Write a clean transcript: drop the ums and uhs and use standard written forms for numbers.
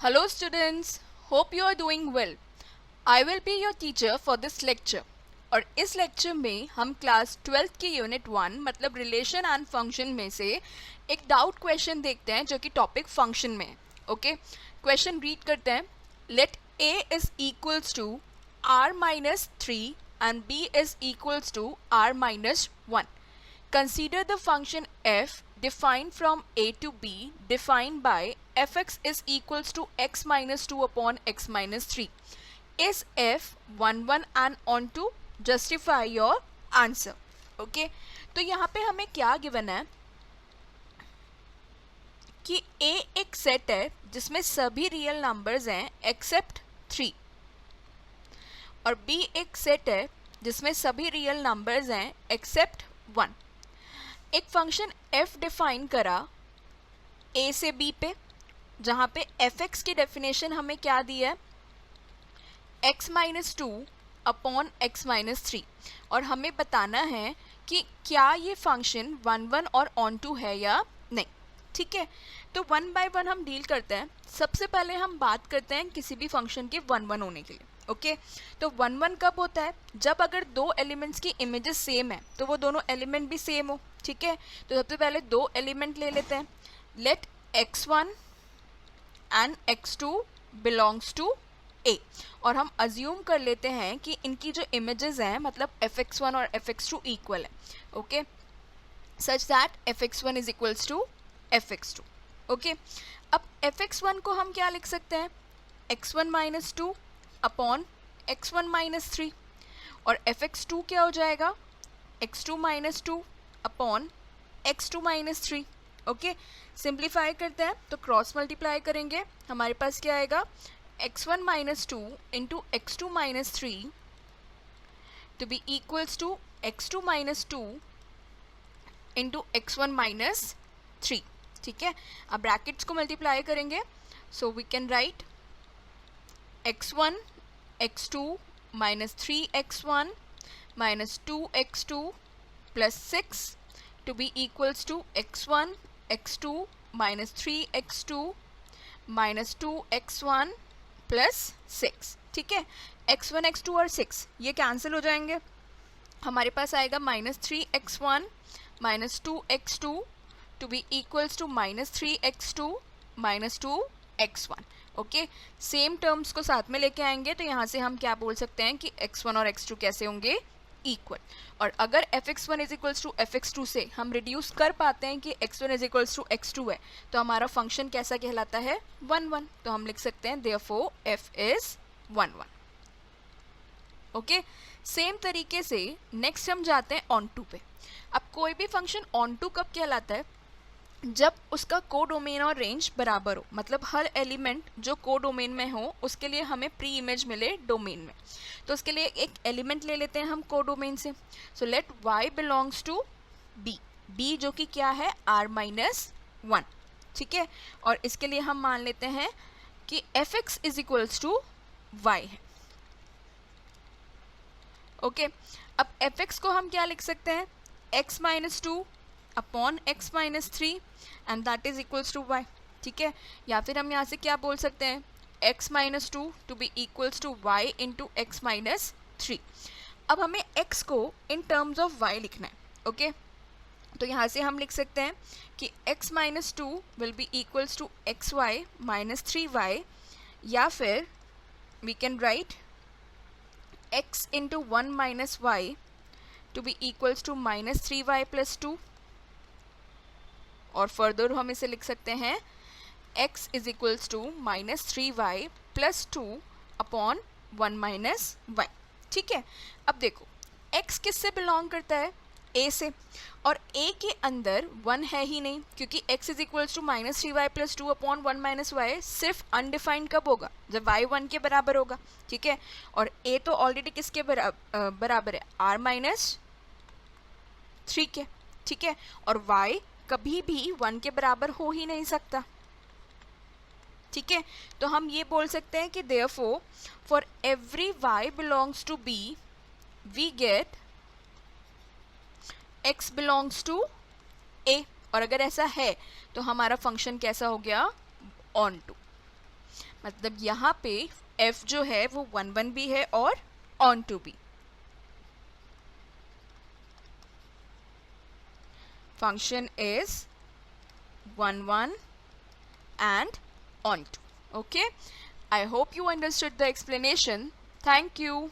Hello students, hope you are doing well. I will be your teacher for this lecture. और इस lecture में हम class 12th की unit 1 मतलब relation and function में से एक डाउट क्वेश्चन देखते हैं जो कि टॉपिक फंक्शन में है. ओके, क्वेश्चन रीड करते हैं. Let a is equals to r minus 3 and b is equals to r minus 1. Consider the function f defined from a to b defined by fx is equals to x minus 2 upon x minus 3. Is f 1 1 and on to justify your answer. Okay, तो यहाँ पे हमें क्या given है कि a एक set है जिसमें सभी रियल नंबर्स हैं एक्सेप्ट 3 और b एक सेट है जिसमें सभी रियल नंबर्स हैं एक्सेप्ट 1. एक फंक्शन f डिफाइन करा a से b पे, जहाँ पे fx की डेफिनेशन हमें क्या दी है x minus 2 upon x minus 3 और हमें बताना है कि क्या ये फंक्शन 1 1 और ऑन टू है या नहीं. ठीक है, तो वन बाय वन हम डील करते हैं. सबसे पहले हम बात करते हैं किसी भी फंक्शन के 1 1 होने के लिए. ओके, तो 1 1 कब होता है? जब अगर दो एलिमेंट्स की इमेजेस सेम है तो वो दोनों एलिमेंट भी सेम हो. ठीक है, तो सबसे पहले दो एलिमेंट ले लेते हैं. Let x1 and x2 belongs to a और हम अज्यूम कर लेते हैं कि इनकी जो इमेजेस हैं मतलब fx1 और fx2 इक्वल है. Okay, such that fx1 is equals to fx2. Okay, अब fx1 को हम क्या लिख सकते हैं x1 minus 2 upon x1 minus 3 और fx2 क्या हो जाएगा x2 minus 2 upon x2 minus 3. Okay, simplify करते हैं तो क्रॉस मल्टीप्लाई करेंगे, हमारे पास क्या आएगा x1 minus 2 into x2 minus 3 to be equals to x2 minus 2 into x1 minus 3. ठीक है, अब ब्रैकेट्स को मल्टीप्लाई करेंगे so we can write x1 x2 minus 3x1 minus 2x2 plus 6 to be equals to x1 x2 minus 3x2 minus 2x1 plus 6. ठीक है, x1 x2 और 6 ये cancel हो जाएंगे, हमारे पास आएगा minus 3x1 minus 2x2 to be equals to minus 3x2 minus 2x1. Okay, same terms को साथ में लेके आएंगे तो यहाँ से हम क्या बोल सकते हैं कि x1 और x2 कैसे होंगे इक्वल. और अगर fx1 is equals to fx2 से हम रिड्यूस कर पाते हैं कि x1 is equals to x2 है तो हमारा फंक्शन कैसा कहलाता है 1 1. तो हम लिख सकते हैं therefore f is 1 1. Okay, same तरीके से नेक्स्ट हम जाते हैं ऑन टू पे. अब कोई भी फंक्शन ऑन टू कब कहलाता है? जब उसका कोडोमेन और रेंज बराबर हो, मतलब हर एलिमेंट जो कोडोमेन में हो उसके लिए हमें प्री इमेज मिले डोमेन में. तो उसके लिए एक एलिमेंट ले लेते हैं हम कोडोमेन से. So let y belongs to b, b जो कि क्या है r माइनस 1. ठीक है, और इसके लिए हम मान लेते हैं कि fx is equals to y है. ओके, अब fx को हम क्या लिख सकते हैं x minus 2 upon x minus 3 and that is equals to y. ठीक है, या फिर हम यहाँ से क्या बोल सकते हैं x minus 2 to be equals to y into x minus 3. अब हमें x को इन टर्म्स ऑफ y लिखना है. ओके, तो यहाँ से हम लिख सकते हैं कि x minus 2 will be equals to x y minus 3y या फिर we can write x into 1 minus y to be equals to minus 3y plus 2 और फर्दर हम इसे लिख सकते हैं x is equals to minus 3y plus 2 upon 1 minus y. ठीक है, अब देखो x किससे बिलोंग करता है a से और a के अंदर 1 है ही नहीं क्योंकि x is equals to minus 3y plus 2 upon 1 minus y सिर्फ अनडिफाइंड कब होगा जब y 1 के बराबर होगा. ठीक है, और a तो ऑलरेडी किसके बराबर है r माइनस 3 के. ठीक है, और y कभी भी 1 के बराबर हो ही नहीं सकता. ठीक है, तो हम ये बोल सकते हैं कि therefore for every y belongs to b we get x belongs to a और अगर ऐसा है तो हमारा फंक्शन कैसा हो गया ऑन टू. मतलब यहाँ पे f जो है वो 1 1 भी है और ऑन टू भी. Function is 1 1 and on to. Okay, I hope you understood the explanation. Thank you.